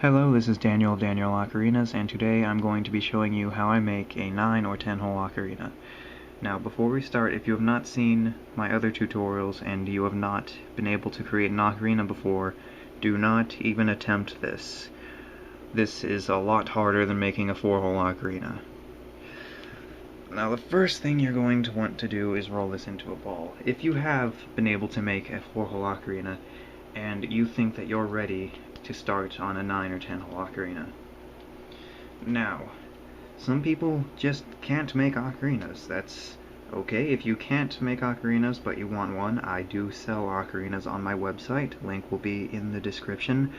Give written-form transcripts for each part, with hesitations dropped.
Hello, this is Daniel Ocarinas, and today I'm going to be showing you how I make a 9 or 10 hole ocarina. Now, before we start, if you have not seen my other tutorials and you have not been able to create an ocarina before, do not even attempt this. This is a lot harder than making a 4-hole ocarina. Now, the first thing you're going to want to do is roll this into a ball. If you have been able to make a 4-hole ocarina, and you think that you're ready to start on a 9 or 10 hole ocarina. Now, some people just can't make ocarinas. That's okay. If you can't make ocarinas but you want one, I do sell ocarinas on my website. Link will be in the description.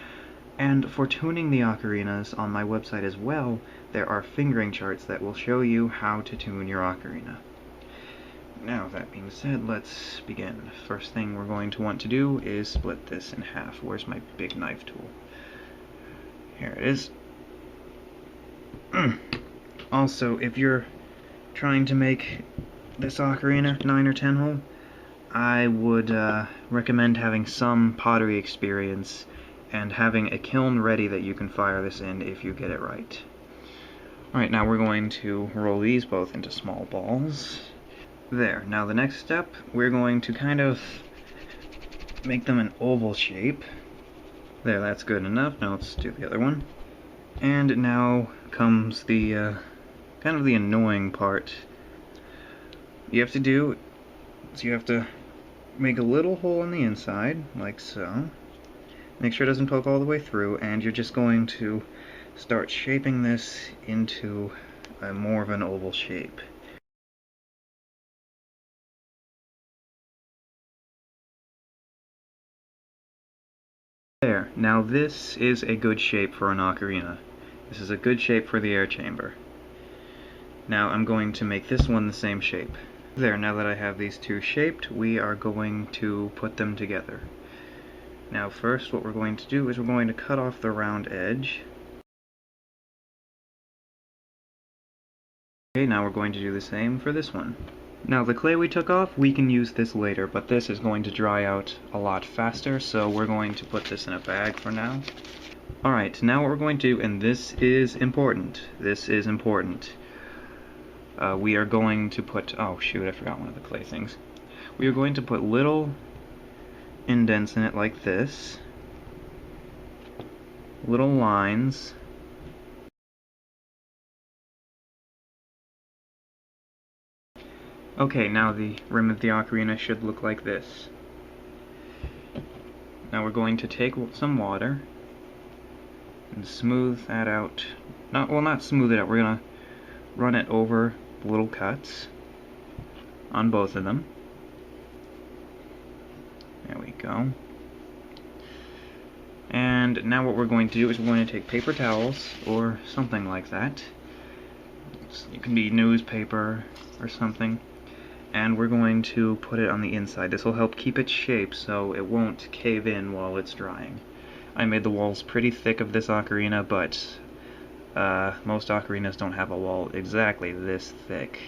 And for tuning the ocarinas on my website as well, there are fingering charts that will show you how to tune your ocarina. Now, that being said, let's begin. First thing we're going to want to do is split this in half. Where's my big knife tool? Here it is. Also, if you're trying to make this ocarina 9 or 10 hole, I would recommend having some pottery experience and having a kiln ready that you can fire this in if you get it right. Alright, now we're going to roll these both into small balls. There. Now the next step, we're going to kind of make them an oval shape. There, that's good enough. Now let's do the other one. And now comes the kind of the annoying part. You have to make a little hole on the inside, like so. Make sure it doesn't poke all the way through, and you're just going to start shaping this into more of an oval shape. There, now this is a good shape for an ocarina. This is a good shape for the air chamber. Now I'm going to make this one the same shape. There, now that I have these two shaped, we are going to put them together. Now first what we're going to do is we're going to cut off the round edge. Okay, now we're going to do the same for this one. Now the clay we took off, we can use this later, but this is going to dry out a lot faster, so we're going to put this in a bag for now. Alright, now what we're going to do, and this is important, we are going to put, oh shoot, I forgot one of the clay things. We are going to put little indents in it like this, little lines. Okay, now the rim of the ocarina should look like this. Now we're going to take some water and smooth that out. Not smooth it out, we're going to run it over little cuts on both of them. There we go. And now what we're going to do is we're going to take paper towels or something like that. It can be newspaper or something. And we're going to put it on the inside. This will help keep its shape so it won't cave in while it's drying. I made the walls pretty thick of this ocarina, but most ocarinas don't have a wall exactly this thick.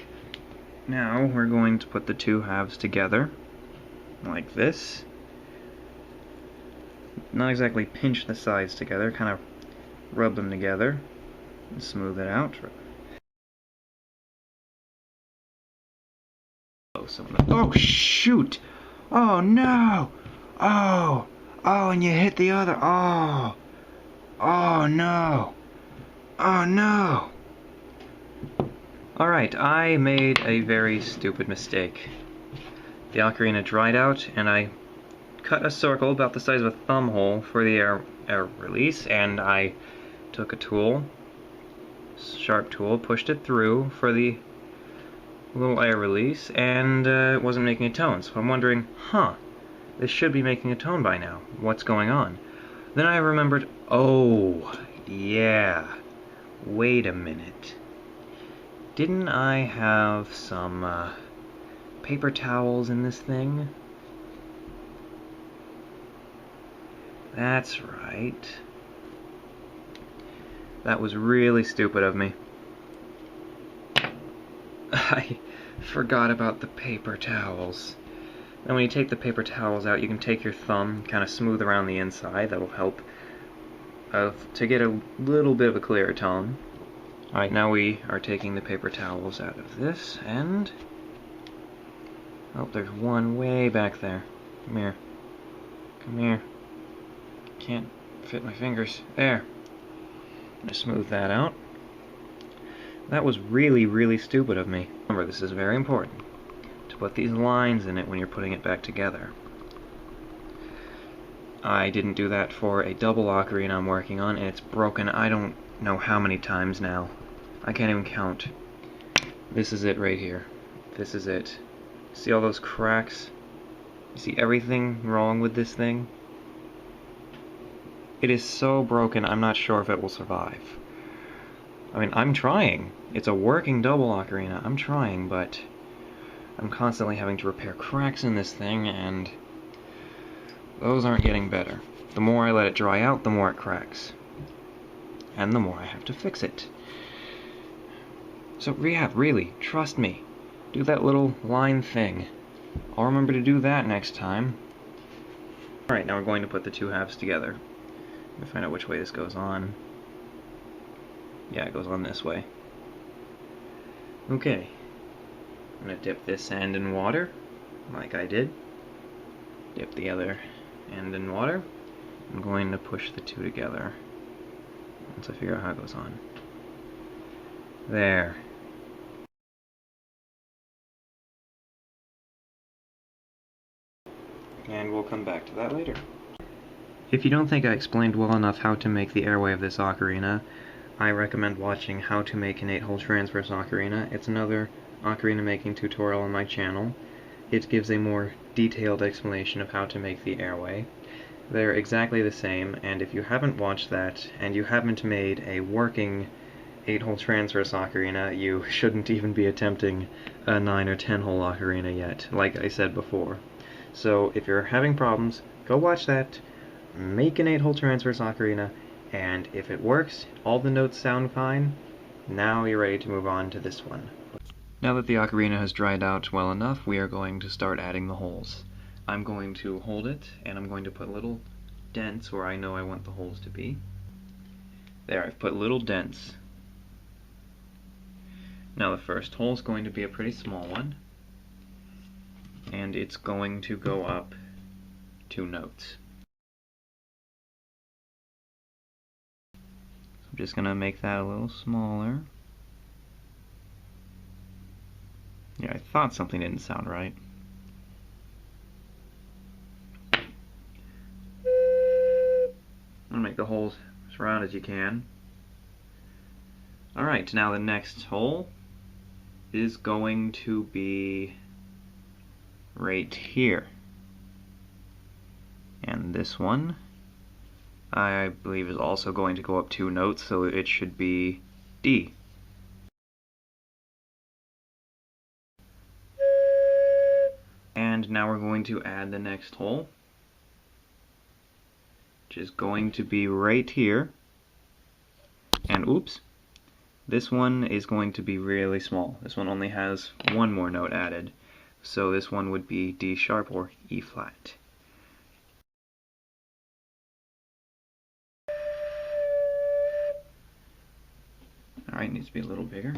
Now we're going to put the two halves together, like this. Not exactly pinch the sides together, kind of rub them together and smooth it out. Oh shoot! Oh no! Oh! Oh, and you hit the other. Oh! Oh no! Oh no! Alright, I made a very stupid mistake. The ocarina dried out, and I cut a circle about the size of a thumb hole for the air release, and I took a tool, sharp tool, pushed it through for the little air release, and it wasn't making a tone. So I'm wondering, this should be making a tone by now. What's going on? Then I remembered, oh, yeah, wait a minute. Didn't I have some paper towels in this thing? That's right. That was really stupid of me. I forgot about the paper towels. And when you take the paper towels out, you can take your thumb, kind of smooth around the inside. That'll help to get a little bit of a clearer tone. Alright, now we are taking the paper towels out of this, and... oh, there's one way back there. Come here. Come here. Can't fit my fingers. There. I'm gonna smooth that out. That was really, really stupid of me. Remember, this is very important, to put these lines in it when you're putting it back together. I didn't do that for a double ocarina I'm working on, and it's broken I don't know how many times now. I can't even count. This is it right here. This is it. See all those cracks? You see everything wrong with this thing? It is so broken, I'm not sure if it will survive. I mean, I'm trying. It's a working double ocarina. I'm trying, but I'm constantly having to repair cracks in this thing, and those aren't getting better. The more I let it dry out, the more it cracks. And the more I have to fix it. So, yeah, really, trust me. Do that little line thing. I'll remember to do that next time. Alright, now we're going to put the two halves together. Let me find out which way this goes on. Yeah, it goes on this way. Okay. I'm going to dip this end in water, like I did. Dip the other end in water. I'm going to push the two together once I figure out how it goes on. There. And we'll come back to that later. If you don't think I explained well enough how to make the airway of this ocarina, I recommend watching How to Make an 8-Hole Transverse Ocarina. It's another ocarina making tutorial on my channel. It gives a more detailed explanation of how to make the airway. They're exactly the same, and if you haven't watched that, and you haven't made a working 8-hole transverse ocarina, you shouldn't even be attempting a 9 or 10-hole ocarina yet, like I said before. So if you're having problems, go watch that, make an 8-hole transverse ocarina, and if it works, all the notes sound fine, now you're ready to move on to this one. Now that the ocarina has dried out well enough, we are going to start adding the holes. I'm going to hold it, and I'm going to put little dents where I know I want the holes to be. There, I've put little dents. Now the first hole is going to be a pretty small one, and it's going to go up 2 notes. So I'm just going to make that a little smaller. Yeah, I thought something didn't sound right. I'm going to make the holes as round as you can. Alright, now the next hole is going to be right here. And this one, I believe, is also going to go up 2 notes, so it should be D. And now we're going to add the next hole, which is going to be right here. And oops, this one is going to be really small. This one only has 1 more note added. So this one would be D sharp or E flat. Alright, needs to be a little bigger.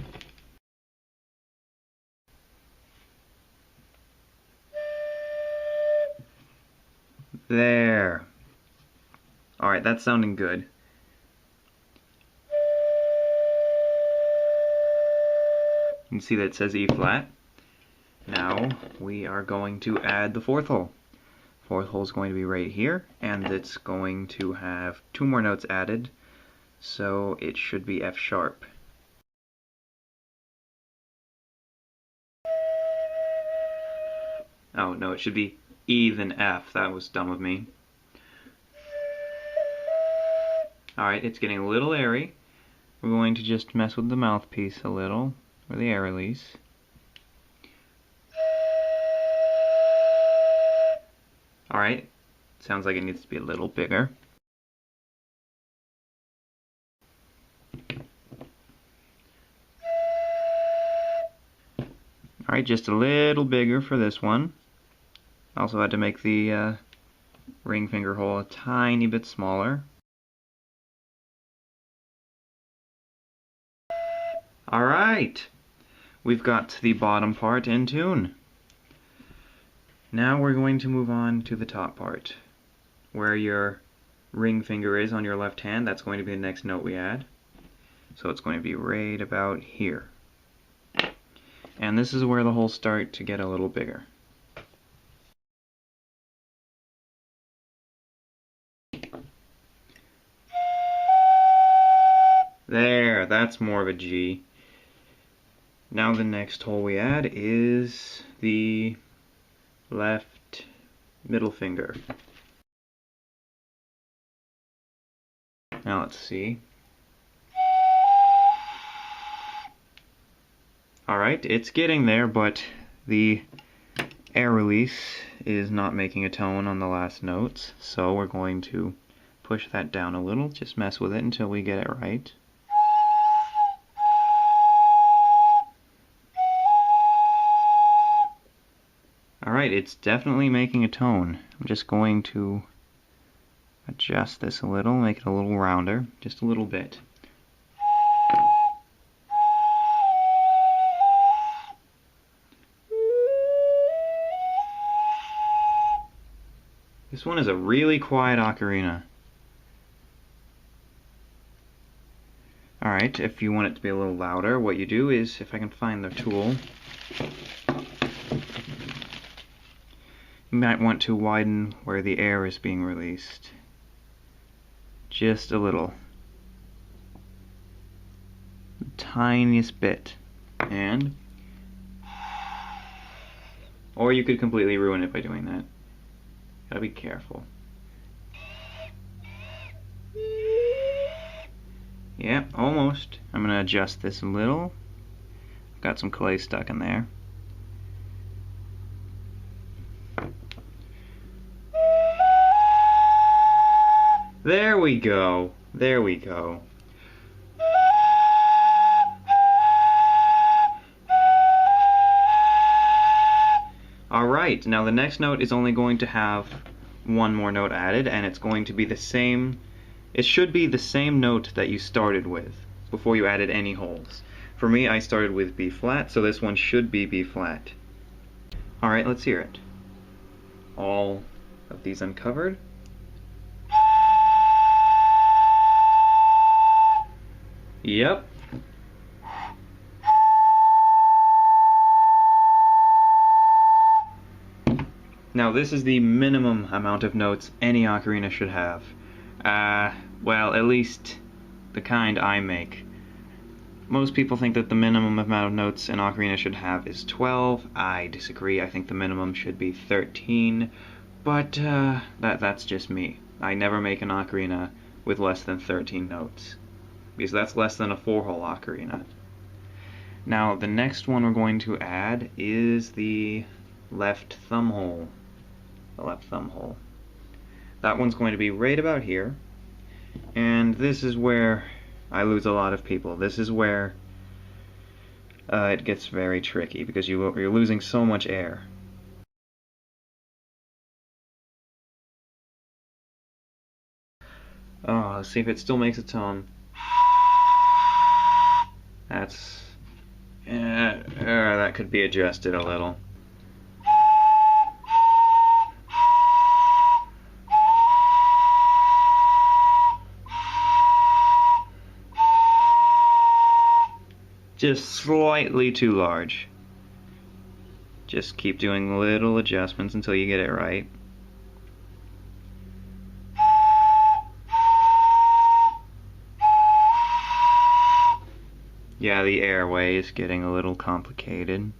There. Alright, that's sounding good. You can see that it says E flat. Now we are going to add the 4th hole. 4th hole is going to be right here, and it's going to have 2 more notes added, so it should be F sharp. Oh no, it should be E then F. That was dumb of me. Alright, it's getting a little airy. We're going to just mess with the mouthpiece a little, or the air release. Alright, sounds like it needs to be a little bigger. Alright, just a little bigger for this one. Also had to make the ring finger hole a tiny bit smaller. Alright! We've got the bottom part in tune. Now we're going to move on to the top part. Where your ring finger is on your left hand, that's going to be the next note we add. So it's going to be right about here. And this is where the holes start to get a little bigger. There, that's more of a G. Now the next hole we add is the left middle finger. Now let's see. Alright, it's getting there, but the air release is not making a tone on the last notes, so we're going to push that down a little, just mess with it until we get it right. Alright, it's definitely making a tone. I'm just going to adjust this a little, make it a little rounder, just a little bit. This one is a really quiet ocarina. Alright, if you want it to be a little louder, what you do is, if I can find the tool, you might want to widen where the air is being released. Just a little. The tiniest bit. And, or you could completely ruin it by doing that. Gotta be careful. Yeah, almost. I'm gonna adjust this a little. Got some clay stuck in there. There we go. There we go. Alright, now the next note is only going to have one more note added, and it's going to be the same. It should be the same note that you started with before you added any holes. For me, I started with B flat, so this one should be B flat. Alright, let's hear it. All of these uncovered. Yep. Now this is the minimum amount of notes any ocarina should have. Well, at least the kind I make. Most people think that the minimum amount of notes an ocarina should have is 12. I disagree. I think the minimum should be 13. But that's just me. I never make an ocarina with less than 13 notes, because that's less than a 4-hole ocarina. Now the next one we're going to add is the left thumb hole. The left thumb hole. That one's going to be right about here, and this is where I lose a lot of people. This is where it gets very tricky, because you're losing so much air. Oh, let's see if it still makes a tone. That's... that could be adjusted a little. Just slightly too large. Just keep doing little adjustments until you get it right. Yeah, the airway is getting a little complicated.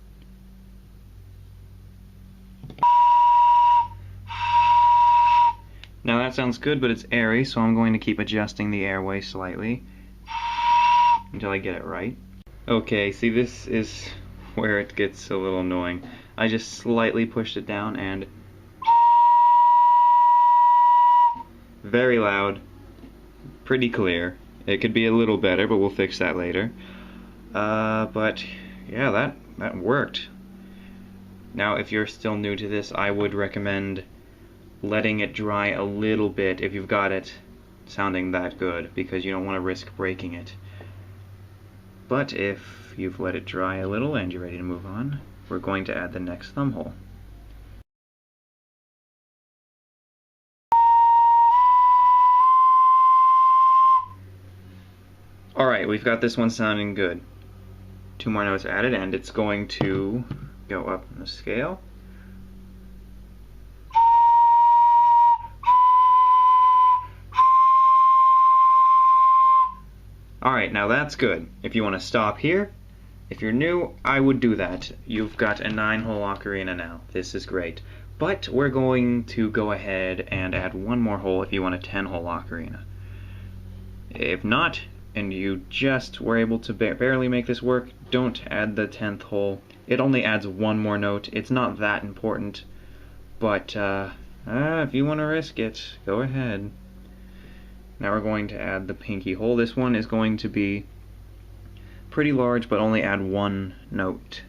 Now that sounds good, but it's airy, so I'm going to keep adjusting the airway slightly until I get it right. Okay, see, this is where it gets a little annoying. I just slightly pushed it down, and very loud, pretty clear. It could be a little better, but we'll fix that later. But yeah, that worked. Now, if you're still new to this, I would recommend letting it dry a little bit if you've got it sounding that good, because you don't want to risk breaking it. But if you've let it dry a little and you're ready to move on, we're going to add the next thumb hole. Alright, we've got this one sounding good. 2 more notes added, and it's going to go up in the scale. Alright, now that's good. If you want to stop here, if you're new, I would do that. You've got a 9-hole ocarina now. This is great. But we're going to go ahead and add one more hole if you want a 10-hole ocarina. If not, and you just were able to barely make this work, don't add the 10th hole. It only adds one more note. It's not that important, but if you want to risk it, go ahead. Now we're going to add the pinky hole. This one is going to be pretty large, but only add one note.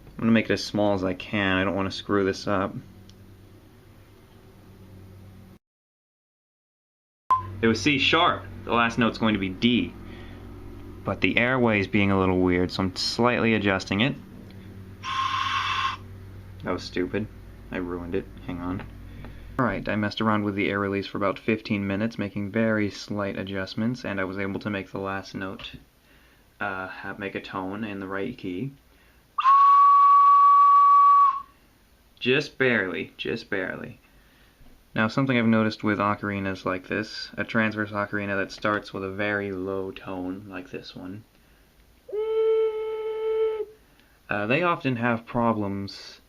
I'm going to make it as small as I can. I don't want to screw this up. It was C sharp. The last note's going to be D. But the airway is being a little weird, so I'm slightly adjusting it. That was stupid. I ruined it. Hang on. Alright, I messed around with the air release for about 15 minutes, making very slight adjustments, and I was able to make the last note make a tone in the right key. Just barely, just barely. Now, something I've noticed with ocarinas like this, a transverse ocarina that starts with a very low tone, like this one, they often have problems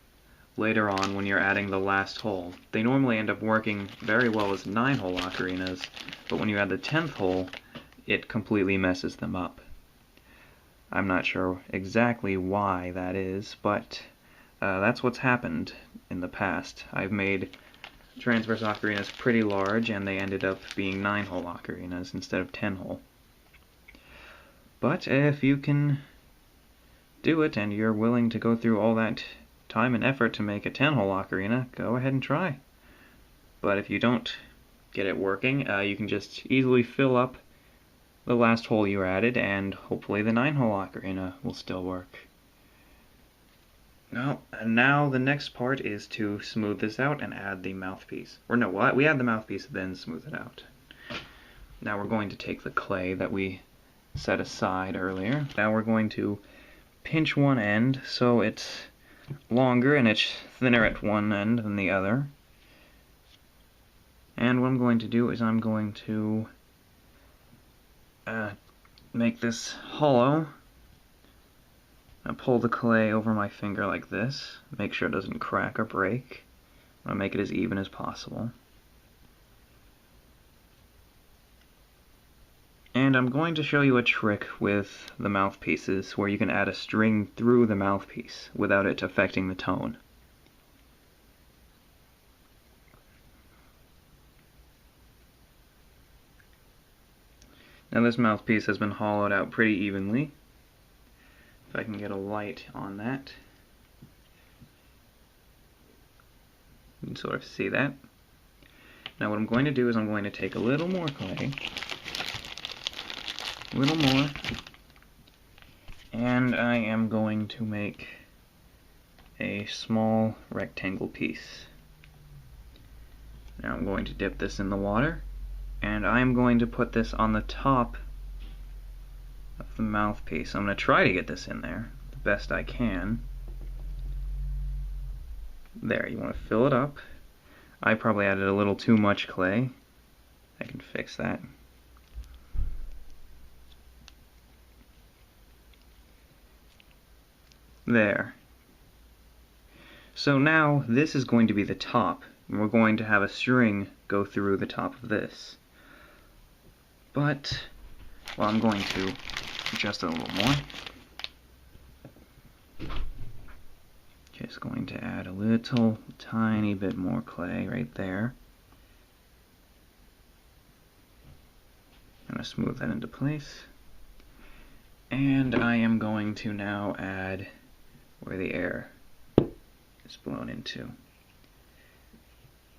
later on when you're adding the last hole. They normally end up working very well as 9-hole ocarinas, but when you add the 10th hole, it completely messes them up. I'm not sure exactly why that is, but that's what's happened in the past. I've made transverse ocarinas pretty large, and they ended up being 9-hole ocarinas instead of 10-hole. But if you can do it, and you're willing to go through all that time and effort to make a 10-hole ocarina, go ahead and try. But if you don't get it working, you can just easily fill up the last hole you added, and hopefully the 9-hole ocarina will still work. Now the next part is to smooth this out and add the mouthpiece. Or no, we add the mouthpiece, then smooth it out. Now we're going to take the clay that we set aside earlier. Now we're going to pinch one end so it's longer and it's thinner at one end than the other. And what I'm going to do is I'm going to make this hollow. I pull the clay over my finger like this, make sure it doesn't crack or break. I'll make it as even as possible. And I'm going to show you a trick with the mouthpieces where you can add a string through the mouthpiece without it affecting the tone. Now this mouthpiece has been hollowed out pretty evenly. If I can get a light on that, you can sort of see that. Now what I'm going to do is I'm going to take a little more clay, a little more, and I am going to make a small rectangle piece. Now I'm going to dip this in the water, and I'm going to put this on the top of the mouthpiece. I'm going to try to get this in there the best I can. There, you want to fill it up. I probably added a little too much clay. I can fix that. There. So now this is going to be the top, and we're going to have a string go through the top of this. But, well, I'm going to adjust it a little more. Just going to add a little tiny bit more clay right there. I'm going to smooth that into place. And I am going to now add where the air is blown into.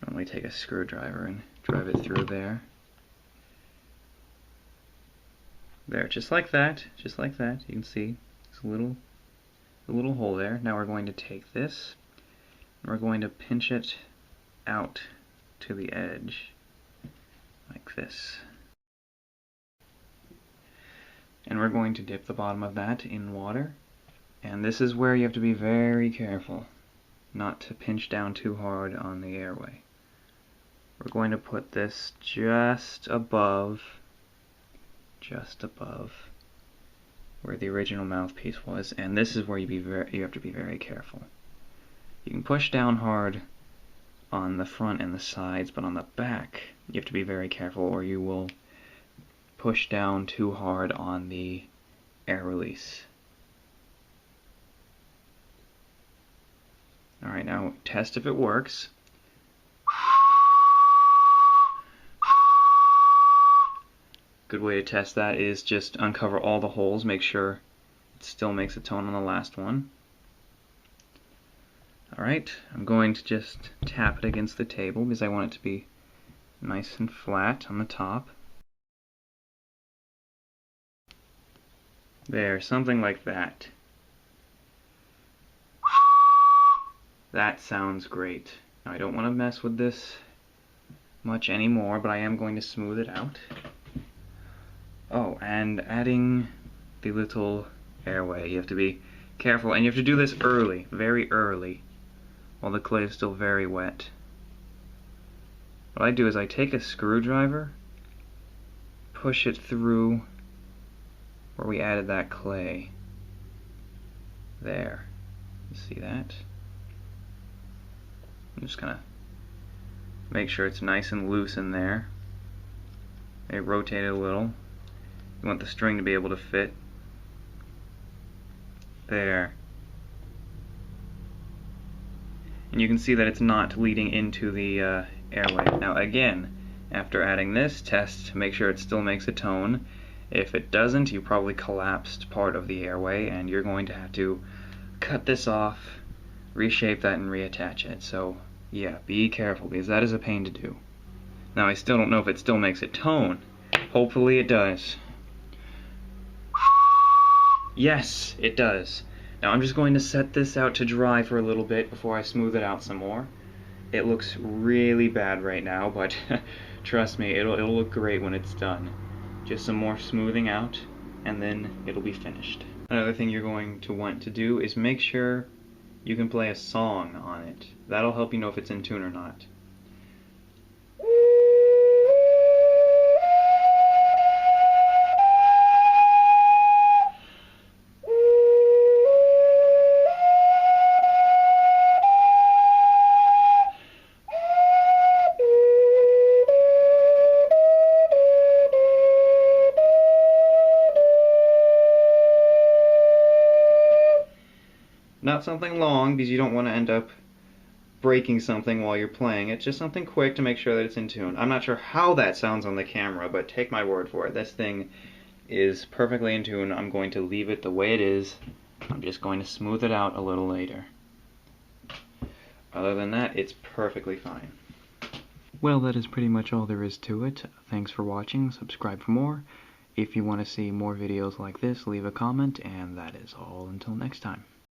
Normally take a screwdriver and drive it through there. There, just like that, just like that. You can see there's a little hole there. Now we're going to take this, and we're going to pinch it out to the edge, like this. And we're going to dip the bottom of that in water. And this is where you have to be very careful not to pinch down too hard on the airway. We're going to put this just above where the original mouthpiece was, and this is where you have to be very careful. You can push down hard on the front and the sides, but on the back you have to be very careful, or you will push down too hard on the air release. Alright, now test if it works. Good way to test that is just uncover all the holes, make sure it still makes a tone on the last one. Alright, I'm going to just tap it against the table because I want it to be nice and flat on the top. There, something like that. That sounds great. Now I don't want to mess with this much anymore, but I am going to smooth it out. Oh, and adding the little airway. You have to be careful, and you have to do this early, very early, while the clay is still very wet. What I do is I take a screwdriver, push it through where we added that clay. There. You see that? I'm just gonna make sure it's nice and loose in there. I rotate it a little. You want the string to be able to fit. There. And you can see that it's not leading into the airway. Now again, after adding this, test to make sure it still makes a tone. If it doesn't, you probably collapsed part of the airway, and you're going to have to cut this off, reshape that, and reattach it. So yeah, be careful, because that is a pain to do. Now I still don't know if it still makes a tone. Hopefully it does. Yes, it does. Now I'm just going to set this out to dry for a little bit before I smooth it out some more. It looks really bad right now, but trust me, it'll look great when it's done. Just some more smoothing out, and then it'll be finished. Another thing you're going to want to do is make sure you can play a song on it. That'll help you know if it's in tune or not. Not something long, because you don't want to end up breaking something while you're playing. It's just something quick to make sure that it's in tune. I'm not sure how that sounds on the camera, but take my word for it. This thing is perfectly in tune. I'm going to leave it the way it is. I'm just going to smooth it out a little later. Other than that, it's perfectly fine. Well, that is pretty much all there is to it. Thanks for watching. Subscribe for more. If you want to see more videos like this, leave a comment, and that is all until next time.